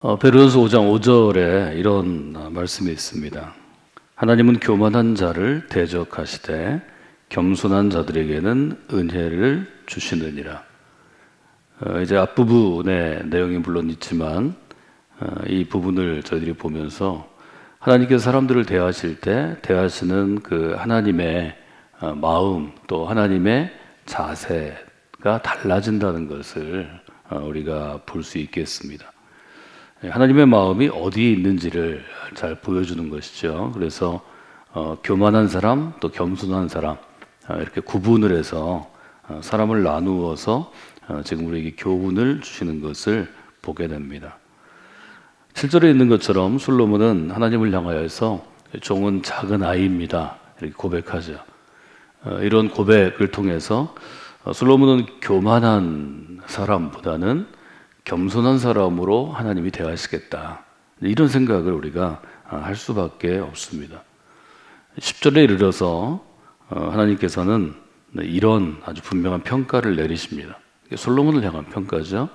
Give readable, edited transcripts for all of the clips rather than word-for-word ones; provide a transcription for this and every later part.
베드로전서 5장 5절에 이런 말씀이 있습니다. 하나님은 교만한 자를 대적하시되 겸손한 자들에게는 은혜를 주시느니라. 이제 앞부분의 내용이 물론 있지만 이 부분을 저희들이 보면서 하나님께서 사람들을 대하실 때 대하시는 그 하나님의 마음 또 하나님의 자세가 달라진다는 것을 우리가 볼 수 있겠습니다. 하나님의 마음이 어디에 있는지를 잘 보여주는 것이죠. 그래서 교만한 사람 또 겸손한 사람 이렇게 구분을 해서 사람을 나누어서 지금 우리에게 교훈을 주시는 것을 보게 됩니다. 7절에 있는 것처럼 솔로몬은 하나님을 향하여서 종은 작은 아이입니다 이렇게 고백하죠. 이런 고백을 통해서 솔로몬은 교만한 사람보다는 겸손한 사람으로 하나님이 대하시겠다 이런 생각을 우리가 할 수밖에 없습니다. 10절에 이르러서 하나님께서는 이런 아주 분명한 평가를 내리십니다. 솔로몬을 향한 평가죠.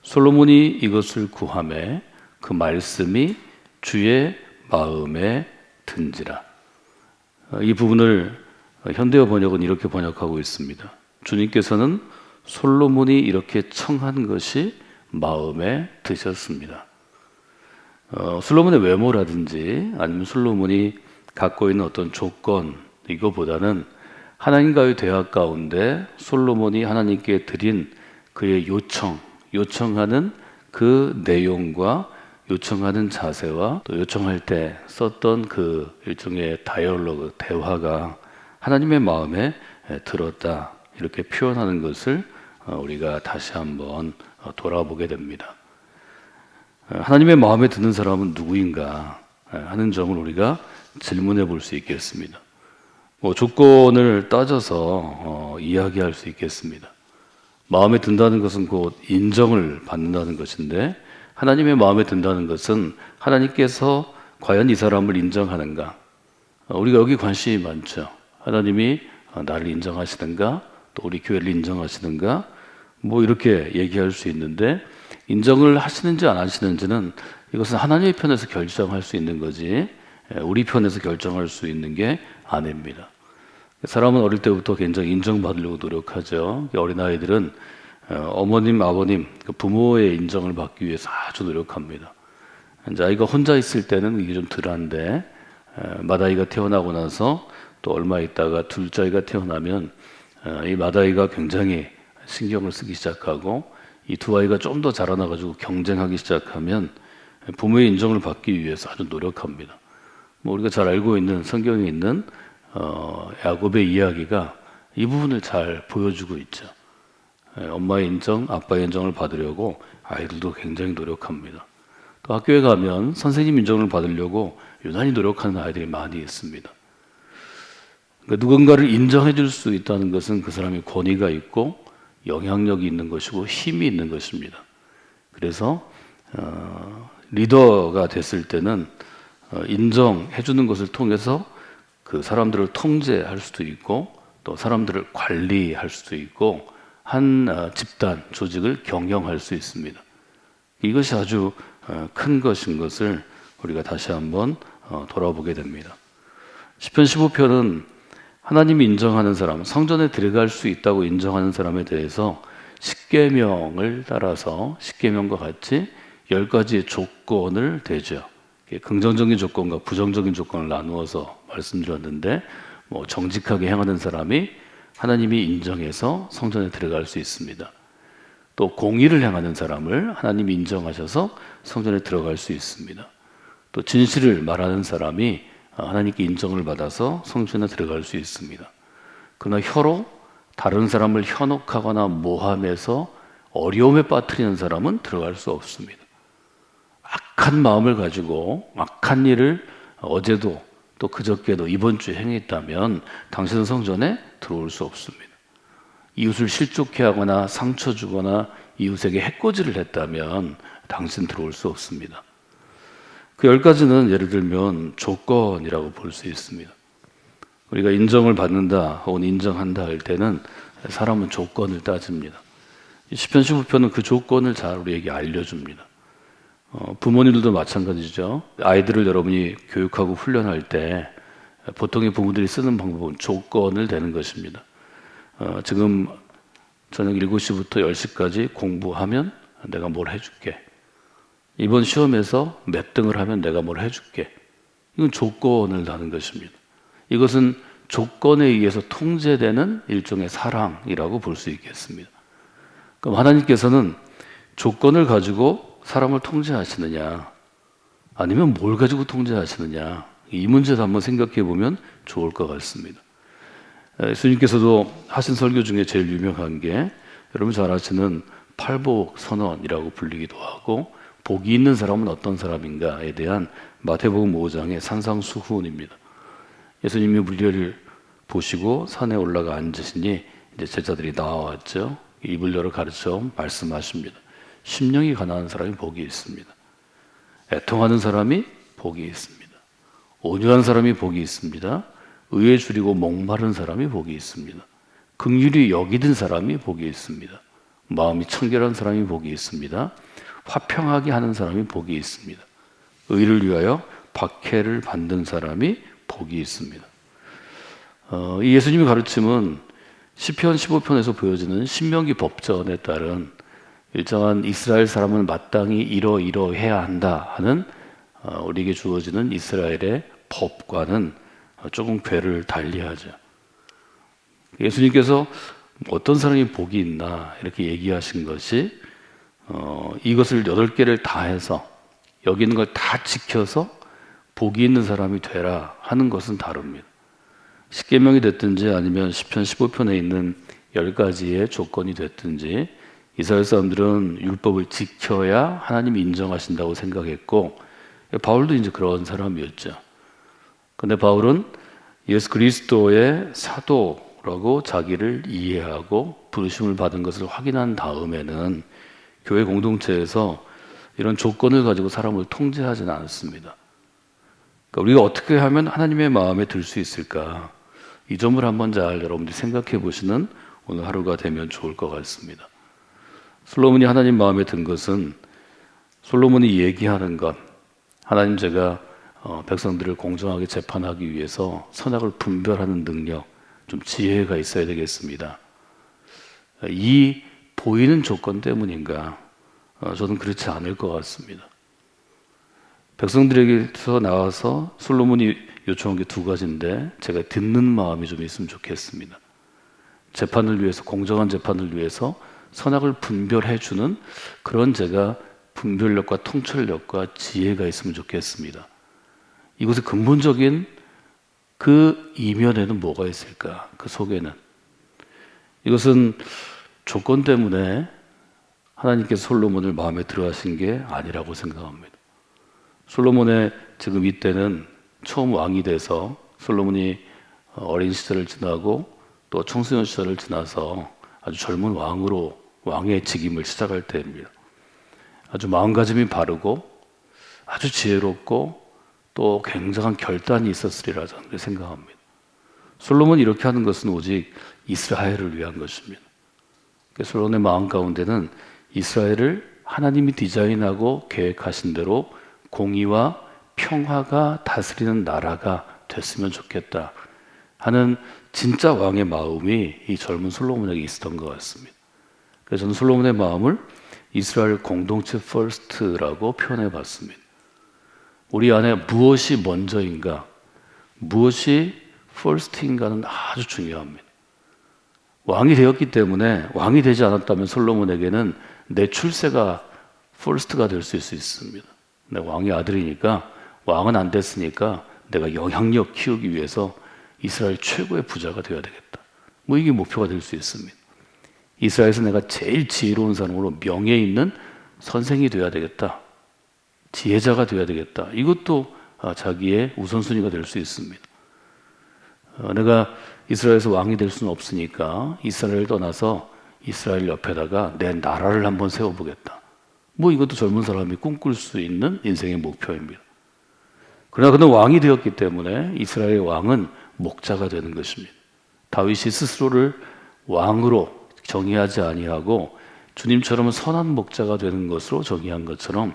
솔로몬이 이것을 구하매 그 말씀이 주의 마음에 든지라. 이 부분을 현대어 번역은 이렇게 번역하고 있습니다. 주님께서는 솔로몬이 이렇게 청한 것이 마음에 드셨습니다. 솔로몬의 외모라든지 아니면 솔로몬이 갖고 있는 어떤 조건 이거보다는 하나님과의 대화 가운데 솔로몬이 하나님께 드린 그의 요청하는 그 내용과 요청하는 자세와 또 요청할 때 썼던 그 일종의 다이얼로그 대화가 하나님의 마음에 들었다 이렇게 표현하는 것을 우리가 다시 한번 돌아보게 됩니다. 하나님의 마음에 드는 사람은 누구인가 하는 점을 우리가 질문해 볼 수 있겠습니다. 조건을 따져서 이야기할 수 있겠습니다. 마음에 든다는 것은 곧 인정을 받는다는 것인데 하나님의 마음에 든다는 것은 하나님께서 과연 이 사람을 인정하는가? 우리가 여기 관심이 많죠. 하나님이 나를 인정하시는가? 또 우리 교회를 인정하시는가? 이렇게 얘기할 수 있는데 인정을 하시는지 안 하시는지는 이것은 하나님의 편에서 결정할 수 있는 거지 우리 편에서 결정할 수 있는 게 아닙니다. 사람은 어릴 때부터 굉장히 인정받으려고 노력하죠. 어린아이들은 어머님, 아버님, 부모의 인정을 받기 위해서 아주 노력합니다. 이제 아이가 혼자 있을 때는 이게 좀 덜한데 맏아이가 태어나고 나서 또 얼마 있다가 둘째 아이가 태어나면 이 맏아이가 굉장히 신경을 쓰기 시작하고 이 두 아이가 좀 더 자라나가지고 경쟁하기 시작하면 부모의 인정을 받기 위해서 아주 노력합니다. 우리가 잘 알고 있는 성경에 있는 야곱의 이야기가 이 부분을 잘 보여주고 있죠. 엄마의 인정, 아빠의 인정을 받으려고 아이들도 굉장히 노력합니다. 또 학교에 가면 선생님 인정을 받으려고 유난히 노력하는 아이들이 많이 있습니다. 그러니까 누군가를 인정해 줄 수 있다는 것은 그 사람이 권위가 있고 영향력이 있는 것이고 힘이 있는 것입니다. 그래서 리더가 됐을 때는 인정해 주는 것을 통해서 그 사람들을 통제할 수도 있고 또 사람들을 관리할 수도 있고 한 집단, 조직을 경영할 수 있습니다. 이것이 아주 큰 것인 것을 우리가 다시 한번 돌아보게 됩니다. 시편 15편은 하나님이 인정하는 사람, 성전에 들어갈 수 있다고 인정하는 사람에 대해서 십계명을 따라서 십계명과 같이 10가지의 조건을 대죠. 긍정적인 조건과 부정적인 조건을 나누어서 말씀드렸는데 정직하게 행하는 사람이 하나님이 인정해서 성전에 들어갈 수 있습니다. 또 공의를 행하는 사람을 하나님이 인정하셔서 성전에 들어갈 수 있습니다. 또 진실을 말하는 사람이 하나님께 인정을 받아서 성전에 들어갈 수 있습니다. 그러나 혀로 다른 사람을 현혹하거나 모함해서 어려움에 빠뜨리는 사람은 들어갈 수 없습니다. 악한 마음을 가지고 악한 일을 어제도 또 그저께도 이번 주에 행했다면 당신은 성전에 들어올 수 없습니다. 이웃을 실족해 하거나 상처 주거나 이웃에게 해코지를 했다면 당신 들어올 수 없습니다. 그 10가지는 예를 들면 조건이라고 볼 수 있습니다. 우리가 인정을 받는다 혹은 인정한다 할 때는 사람은 조건을 따집니다. 시편 15편은 그 조건을 잘 우리에게 알려줍니다. 부모님들도 마찬가지죠. 아이들을 여러분이 교육하고 훈련할 때 보통의 부모들이 쓰는 방법은 조건을 대는 것입니다. 지금 저녁 7시부터 10시까지 공부하면 내가 뭘 해줄게. 이번 시험에서 몇 등을 하면 내가 뭘 해줄게. 이건 조건을 다는 것입니다. 이것은 조건에 의해서 통제되는 일종의 사랑이라고 볼 수 있겠습니다. 그럼 하나님께서는 조건을 가지고 사람을 통제하시느냐, 아니면 뭘 가지고 통제하시느냐, 이 문제도 한번 생각해 보면 좋을 것 같습니다. 예수님께서도 하신 설교 중에 제일 유명한 게 여러분 잘 아시는 팔복 선언이라고 불리기도 하고, 복이 있는 사람은 어떤 사람인가에 대한 마태복음 5장의 산상수훈입니다. 예수님이 무리를 보시고 산에 올라가 앉으시니 이제 제자들이 나와왔죠. 입을 열어 가르쳐 말씀하십니다. 심령이 가난한 사람이 복이 있습니다. 애통하는 사람이 복이 있습니다. 온유한 사람이 복이 있습니다. 의에 줄이고 목마른 사람이 복이 있습니다. 긍휼히 여기든 사람이 복이 있습니다. 마음이 청결한 사람이 복이 있습니다. 화평하게 하는 사람이 복이 있습니다. 의를 위하여 박해를 받는 사람이 복이 있습니다. 이 예수님의 가르침은 시편 15편에서 보여지는 신명기 법전에 따른 일정한 이스라엘 사람은 마땅히 이러이러해야 한다 하는 우리에게 주어지는 이스라엘의 법과는 조금 궤를 달리하죠. 예수님께서 어떤 사람이 복이 있나 이렇게 얘기하신 것이 이것을 8개를 다 해서 여기 있는 걸 다 지켜서 복이 있는 사람이 되라 하는 것은 다릅니다. 십계명이 됐든지 아니면 시편 15편에 있는 10가지의 조건이 됐든지 이스라엘 사람들은 율법을 지켜야 하나님이 인정하신다고 생각했고, 바울도 이제 그런 사람이었죠. 근데 바울은 예수 그리스도의 사도라고 자기를 이해하고 부르심을 받은 것을 확인한 다음에는 교회 공동체에서 이런 조건을 가지고 사람을 통제하지는 않습니다. 그러니까 우리가 어떻게 하면 하나님의 마음에 들 수 있을까? 이 점을 한번 잘 여러분들이 생각해 보시는 오늘 하루가 되면 좋을 것 같습니다. 솔로몬이 하나님 마음에 든 것은 솔로몬이 얘기하는 것, 하나님 제가 백성들을 공정하게 재판하기 위해서 선악을 분별하는 능력, 좀 지혜가 있어야 되겠습니다. 이 보이는 조건 때문인가? 저는 그렇지 않을 것 같습니다. 백성들에게서 나와서 솔로몬이 요청한 게 2가지인데 제가 듣는 마음이 좀 있으면 좋겠습니다. 재판을 위해서, 공정한 재판을 위해서 선악을 분별해주는 그런 제가 분별력과 통찰력과 지혜가 있으면 좋겠습니다. 이것의 근본적인 그 이면에는 뭐가 있을까? 그 속에는. 이것은 조건 때문에 하나님께서 솔로몬을 마음에 들어 하신 게 아니라고 생각합니다. 솔로몬의 지금 이때는 처음 왕이 돼서 솔로몬이 어린 시절을 지나고 또 청소년 시절을 지나서 아주 젊은 왕으로 왕의 직임을 시작할 때입니다. 아주 마음가짐이 바르고 아주 지혜롭고 또 굉장한 결단이 있었으리라 저는 생각합니다. 솔로몬이 이렇게 하는 것은 오직 이스라엘을 위한 것입니다. 솔로몬의 마음 가운데는 이스라엘을 하나님이 디자인하고 계획하신 대로 공의와 평화가 다스리는 나라가 됐으면 좋겠다 하는 진짜 왕의 마음이 이 젊은 솔로몬에게 있었던 것 같습니다. 그래서 저는 솔로몬의 마음을 이스라엘 공동체 퍼스트라고 표현해 봤습니다. 우리 안에 무엇이 먼저인가, 무엇이 퍼스트인가는 아주 중요합니다. 왕이 되었기 때문에, 왕이 되지 않았다면 솔로몬에게는 내 출세가 퍼스트가 될 수 있습니다. 내가 왕의 아들이니까, 왕은 안 됐으니까 내가 영향력 키우기 위해서 이스라엘 최고의 부자가 되어야 되겠다. 뭐 이게 목표가 될 수 있습니다. 이스라엘에서 내가 제일 지혜로운 사람으로 명예 있는 선생이 되어야 되겠다. 지혜자가 되어야 되겠다. 이것도 자기의 우선순위가 될 수 있습니다. 내가 이스라엘에서 왕이 될 수는 없으니까 이스라엘을 떠나서 이스라엘 옆에다가 내 나라를 한번 세워보겠다. 뭐 이것도 젊은 사람이 꿈꿀 수 있는 인생의 목표입니다. 그러나 그는 왕이 되었기 때문에 이스라엘의 왕은 목자가 되는 것입니다. 다윗이 스스로를 왕으로 정의하지 아니하고 주님처럼 선한 목자가 되는 것으로 정의한 것처럼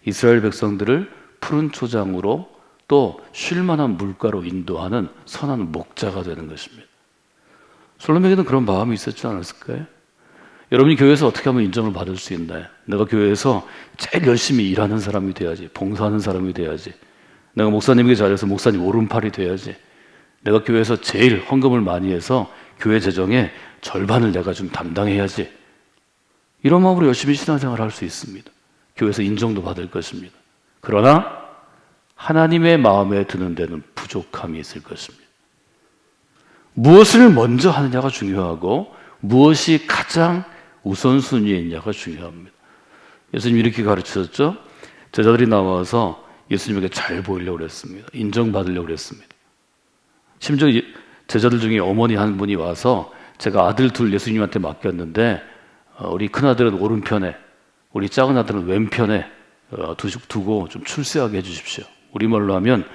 이스라엘 백성들을 푸른 초장으로 또 쉴만한 물가로 인도하는 선한 목자가 되는 것입니다. 솔로몬에게는 그런 마음이 있었지 않았을까요? 여러분이 교회에서 어떻게 하면 인정을 받을 수 있나요? 내가 교회에서 제일 열심히 일하는 사람이 돼야지, 봉사하는 사람이 돼야지, 내가 목사님에게 잘해서 목사님 오른팔이 돼야지, 내가 교회에서 제일 헌금을 많이 해서 교회 재정의 절반을 내가 좀 담당해야지, 이런 마음으로 열심히 신앙생활을 할 수 있습니다. 교회에서 인정도 받을 것입니다. 그러나 하나님의 마음에 드는 데는 부족함이 있을 것입니다. 무엇을 먼저 하느냐가 중요하고 무엇이 가장 우선순위에 있냐가 중요합니다. 예수님이 이렇게 가르치셨죠. 제자들이 나와서 예수님에게 잘 보이려고 그랬습니다. 인정받으려고 그랬습니다. 심지어 제자들 중에 어머니 한 분이 와서 제가 아들 둘 예수님한테 맡겼는데 우리 큰아들은 오른편에, 우리 작은 아들은 왼편에 두고 좀 출세하게 해주십시오. 우리말로 하면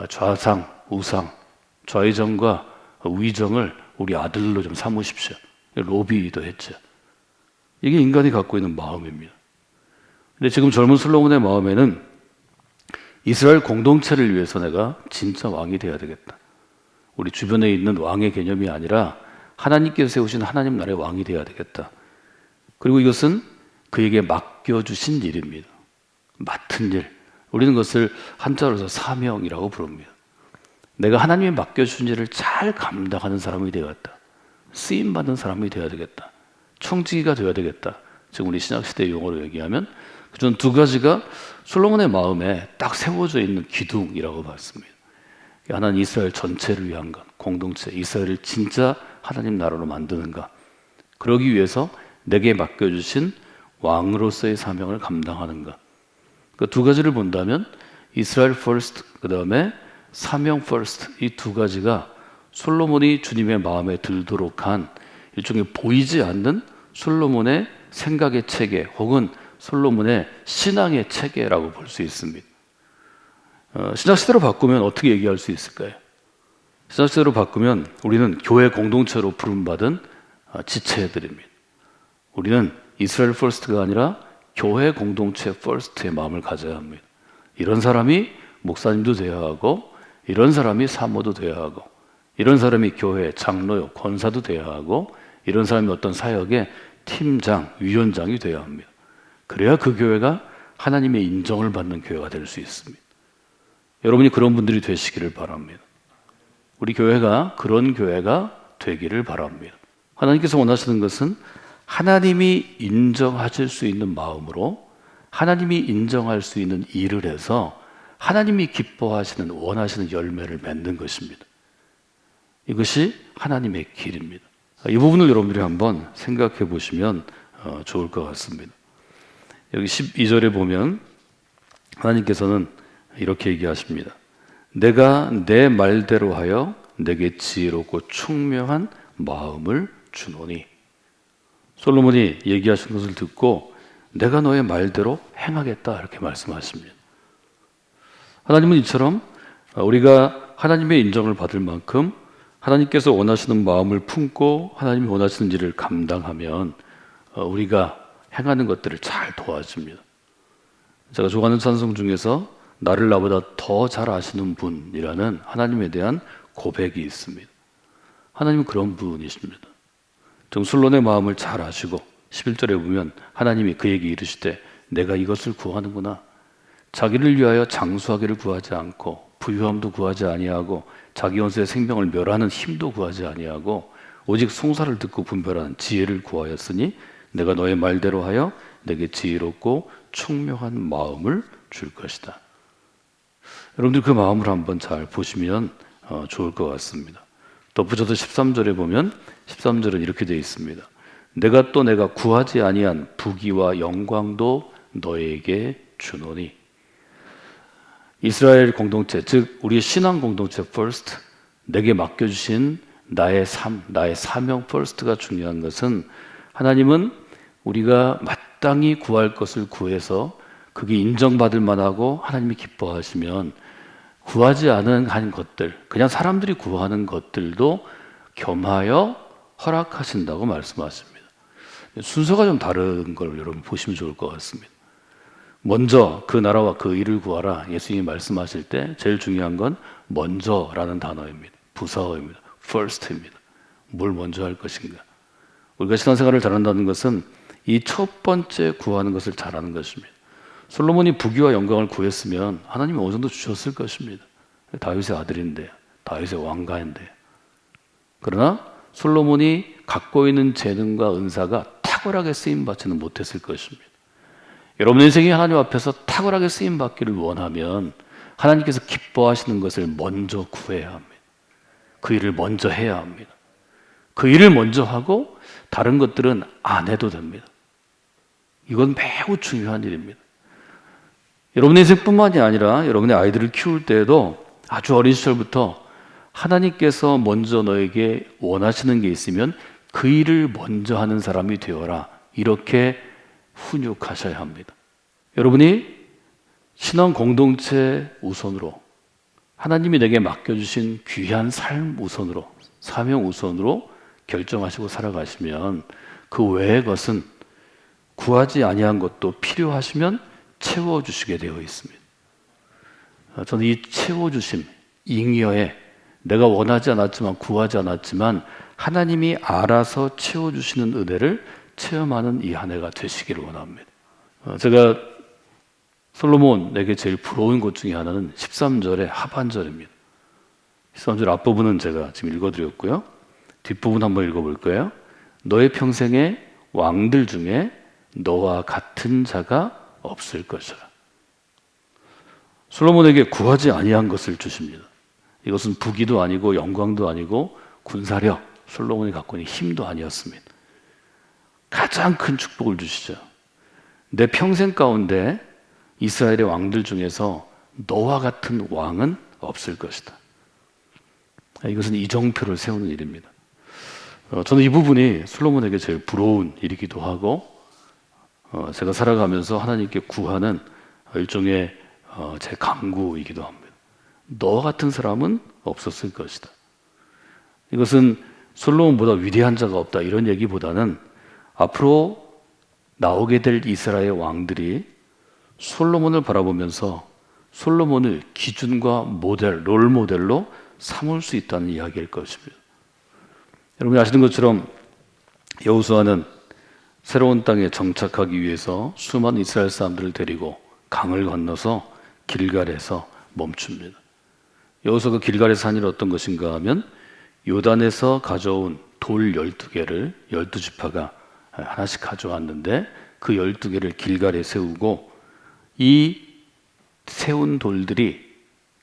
좌상, 우상, 좌의정과 우의정을 우리 아들로 좀 삼으십시오. 로비도 했죠. 이게 인간이 갖고 있는 마음입니다. 근데 지금 젊은 솔로몬의 마음에는 이스라엘 공동체를 위해서 내가 진짜 왕이 돼야 되겠다. 우리 주변에 있는 왕의 개념이 아니라 하나님께서 세우신 하나님 나라의 왕이 돼야 되겠다. 그리고 이것은 그에게 맡겨주신 일입니다. 맡은 일. 우리는 그것을 한자로서 사명이라고 부릅니다. 내가 하나님이 맡겨주신 일을 잘 감당하는 사람이 되어야겠다. 쓰임받는 사람이 되어야 되겠다. 청지기가 되어야 되겠다. 지금 우리 신약시대 용어로 얘기하면 그전 두 가지가 솔로몬의 마음에 딱 세워져 있는 기둥이라고 봤습니다. 하나는 이스라엘 전체를 위한 것, 공동체, 이스라엘을 진짜 하나님 나라로 만드는가. 그러기 위해서 내게 맡겨주신 왕으로서의 사명을 감당하는가. 그 두 가지를 본다면 이스라엘 퍼스트, 그 다음에 사명 퍼스트, 이 두 가지가 솔로몬이 주님의 마음에 들도록 한 일종의 보이지 않는 솔로몬의 생각의 체계 혹은 솔로몬의 신앙의 체계라고 볼 수 있습니다. 신학시대로 바꾸면 어떻게 얘기할 수 있을까요? 신학시대로 바꾸면 우리는 교회 공동체로 부름받은 지체들입니다. 우리는 이스라엘 퍼스트가 아니라 교회 공동체 퍼스트의 마음을 가져야 합니다. 이런 사람이 목사님도 되어야 하고, 이런 사람이 사모도 되어야 하고, 이런 사람이 교회 장로요 권사도 되어야 하고, 이런 사람이 어떤 사역의 팀장, 위원장이 되어야 합니다. 그래야 그 교회가 하나님의 인정을 받는 교회가 될 수 있습니다. 여러분이 그런 분들이 되시기를 바랍니다. 우리 교회가 그런 교회가 되기를 바랍니다. 하나님께서 원하시는 것은 하나님이 인정하실 수 있는 마음으로 하나님이 인정할 수 있는 일을 해서 하나님이 기뻐하시는 원하시는 열매를 맺는 것입니다. 이것이 하나님의 길입니다. 이 부분을 여러분들이 한번 생각해 보시면 좋을 것 같습니다. 여기 12절에 보면 하나님께서는 이렇게 얘기하십니다. 내가 내 말대로 하여 내게 지혜롭고 총명한 마음을 주노니. 솔로몬이 얘기하신 것을 듣고 내가 너의 말대로 행하겠다 이렇게 말씀하십니다. 하나님은 이처럼 우리가 하나님의 인정을 받을 만큼 하나님께서 원하시는 마음을 품고 하나님이 원하시는 일을 감당하면 우리가 행하는 것들을 잘 도와줍니다. 제가 좋아하는 찬송 중에서 나를 나보다 더 잘 아시는 분이라는 하나님에 대한 고백이 있습니다. 하나님은 그런 분이십니다. 정술론의 마음을 잘 아시고 11절에 보면 하나님이 그에게 이르시되 내가 이것을 구하는구나. 자기를 위하여 장수하기를 구하지 않고 부유함도 구하지 아니하고 자기 원수의 생명을 멸하는 힘도 구하지 아니하고 오직 송사를 듣고 분별하는 지혜를 구하였으니 내가 너의 말대로 하여 내게 지혜롭고 총명한 마음을 줄 것이다. 여러분들 그 마음을 한번 잘 보시면 좋을 것 같습니다. 덧붙여서 13절에 보면 13절은 이렇게 되어 있습니다. 내가 구하지 아니한 부귀와 영광도 너에게 주노니. 이스라엘 공동체, 즉 우리의 신앙 공동체 퍼스트, 내게 맡겨주신 나의 삶, 나의 사명 퍼스트가 중요한 것은 하나님은 우리가 마땅히 구할 것을 구해서 그게 인정받을 만하고 하나님이 기뻐하시면 구하지 않은 한 것들, 그냥 사람들이 구하는 것들도 겸하여 허락하신다고 말씀하십니다. 순서가 좀 다른 걸 여러분 보시면 좋을 것 같습니다. 먼저 그 나라와 그 일을 구하라. 예수님이 말씀하실 때 제일 중요한 건 먼저라는 단어입니다. 부사어입니다. first입니다. 뭘 먼저 할 것인가. 우리가 신앙생활을 잘한다는 것은 이 첫 번째 구하는 것을 잘하는 것입니다. 솔로몬이 부귀와 영광을 구했으면 하나님이 어느 정도 주셨을 것입니다. 다윗의 아들인데, 다윗의 왕가인데. 그러나 솔로몬이 갖고 있는 재능과 은사가 탁월하게 쓰임받지는 못했을 것입니다. 여러분 인생이 하나님 앞에서 탁월하게 쓰임받기를 원하면 하나님께서 기뻐하시는 것을 먼저 구해야 합니다. 그 일을 먼저 해야 합니다. 그 일을 먼저 하고 다른 것들은 안 해도 됩니다. 이건 매우 중요한 일입니다. 여러분의 인생뿐만이 아니라 여러분의 아이들을 키울 때에도 아주 어린 시절부터 하나님께서 먼저 너에게 원하시는 게 있으면 그 일을 먼저 하는 사람이 되어라. 이렇게 훈육하셔야 합니다. 여러분이 신앙 공동체 우선으로 하나님이 내게 맡겨주신 귀한 삶 우선으로 사명 우선으로 결정하시고 살아가시면 그 외의 것은 구하지 아니한 것도 필요하시면 채워주시게 되어 있습니다. 저는 이 채워주심, 잉여에 내가 원하지 않았지만 구하지 않았지만 하나님이 알아서 채워주시는 은혜를 체험하는 이 한 해가 되시기를 원합니다. 제가 솔로몬에게 제일 부러운 것 중에 하나는 13절의 하반절입니다. 13절 앞부분은 제가 지금 읽어드렸고요. 뒷부분 한번 읽어볼까요? 너의 평생에 왕들 중에 너와 같은 자가 없을 것이라. 솔로몬에게 구하지 아니한 것을 주십니다. 이것은 부귀도 아니고 영광도 아니고 군사력, 솔로몬이 갖고 있는 힘도 아니었습니다. 가장 큰 축복을 주시죠. 내 평생 가운데 이스라엘의 왕들 중에서 너와 같은 왕은 없을 것이다. 이것은 이정표를 세우는 일입니다. 저는 이 부분이 솔로몬에게 제일 부러운 일이기도 하고 제가 살아가면서 하나님께 구하는 일종의 제 강구이기도 합니다. 너 같은 사람은 없었을 것이다. 이것은 솔로몬보다 위대한 자가 없다 이런 얘기보다는 앞으로 나오게 될 이스라엘 왕들이 솔로몬을 바라보면서 솔로몬을 기준과 모델, 롤 모델로 삼을 수 있다는 이야기일 것입니다. 여러분이 아시는 것처럼 여호수아는 새로운 땅에 정착하기 위해서 수많은 이스라엘 사람들을 데리고 강을 건너서 길갈에서 멈춥니다. 여호수아가 길갈에 산 일이 어떤 것인가 하면 요단에서 가져온 돌 12개를 12지파가 하나씩 가져왔는데 그 12개를 길갈에 세우고 이 세운 돌들이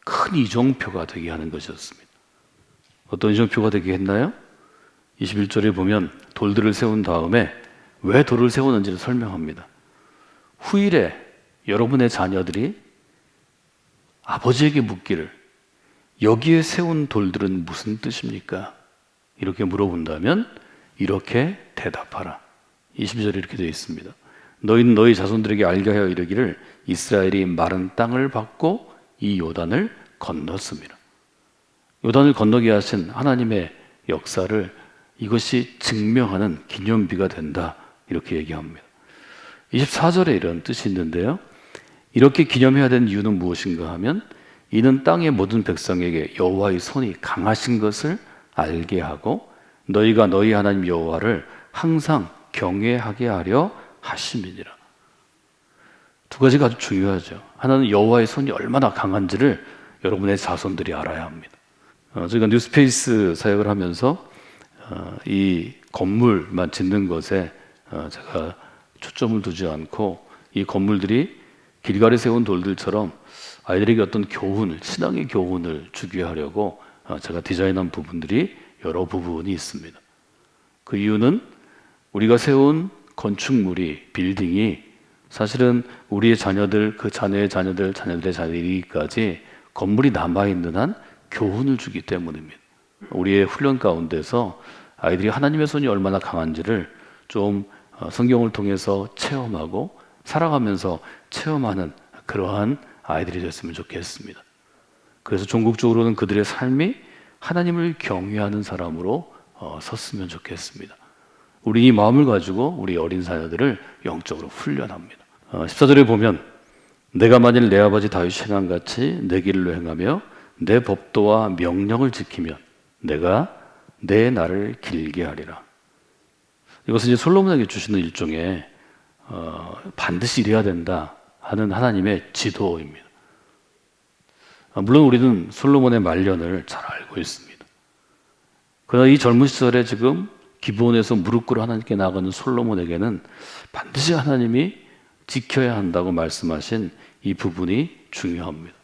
큰 이정표가 되게 하는 것이었습니다. 어떤 이정표가 되게 했나요? 21절에 보면 돌들을 세운 다음에 왜 돌을 세우는지를 설명합니다. 후일에 여러분의 자녀들이 아버지에게 묻기를 여기에 세운 돌들은 무슨 뜻입니까? 이렇게 물어본다면 이렇게 대답하라. 22절에 이렇게 되어 있습니다. 너희는 너희 자손들에게 알게 하여 이르기를 이스라엘이 마른 땅을 받고 이 요단을 건넜습니다. 요단을 건너게 하신 하나님의 역사를 이것이 증명하는 기념비가 된다. 이렇게 얘기합니다. 24절에 이런 뜻이 있는데요. 이렇게 기념해야 되는 이유는 무엇인가 하면 이는 땅의 모든 백성에게 여호와의 손이 강하신 것을 알게 하고 너희가 너희 하나님 여호와를 항상 경외하게 하려 하심이니라. 두 가지가 아주 중요하죠. 하나는 여호와의 손이 얼마나 강한지를 여러분의 자손들이 알아야 합니다. 저희가 뉴스페이스 사역을 하면서 이 건물만 짓는 것에 제가 초점을 두지 않고 이 건물들이 길갈에 세운 돌들처럼 아이들에게 어떤 교훈을, 신앙의 교훈을 주게 하려고 제가 디자인한 부분들이 여러 부분이 있습니다. 그 이유는 우리가 세운 건축물이, 빌딩이 사실은 우리의 자녀들, 그 자녀의 자녀들, 자녀들의 자녀이기까지 건물이 남아있는 한 교훈을 주기 때문입니다. 우리의 훈련 가운데서 아이들이 하나님의 손이 얼마나 강한지를 좀 성경을 통해서 체험하고 살아가면서 체험하는 그러한 아이들이 됐으면 좋겠습니다. 그래서 종국적으로는 그들의 삶이 하나님을 경외하는 사람으로 섰으면 좋겠습니다. 우리 이 마음을 가지고 우리 어린 자녀들을 영적으로 훈련합니다. 14절에 보면 내가 만일 내 아버지 다윗이 행한 같이 내 길로 행하며 내 법도와 명령을 지키면 내가 내 날을 길게 하리라. 이것은 이제 솔로몬에게 주시는 일종의 반드시 이래야 된다 하는 하나님의 지도입니다. 물론 우리는 솔로몬의 말년을 잘 알고 있습니다. 그러나 이 젊은 시절에 지금 기브온에서 무릎 꿇어 하나님께 나가는 솔로몬에게는 반드시 하나님이 지켜야 한다고 말씀하신 이 부분이 중요합니다.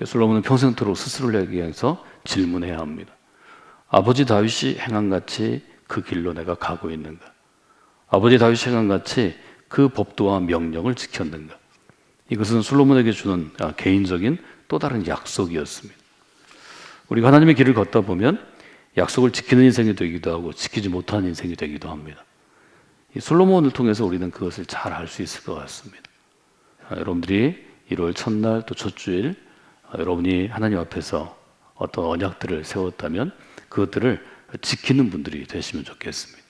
솔로몬은 평생토록 스스로를 얘기해서 질문해야 합니다. 아버지 다윗이 행한 같이 그 길로 내가 가고 있는가? 아버지 다윗이 행한 같이 그 법도와 명령을 지켰는가? 이것은 솔로몬에게 주는 개인적인 또 다른 약속이었습니다. 우리가 하나님의 길을 걷다 보면 약속을 지키는 인생이 되기도 하고 지키지 못하는 인생이 되기도 합니다. 이 솔로몬을 통해서 우리는 그것을 잘 알 수 있을 것 같습니다. 여러분들이 1월 첫날 또 첫 주일 여러분이 하나님 앞에서 어떤 언약들을 세웠다면 그것들을 지키는 분들이 되시면 좋겠습니다.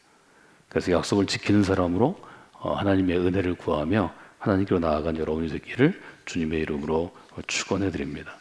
그래서 약속을 지키는 사람으로 하나님의 은혜를 구하며 하나님께로 나아간 여러분이 되기를 주님의 이름으로 축원해 드립니다.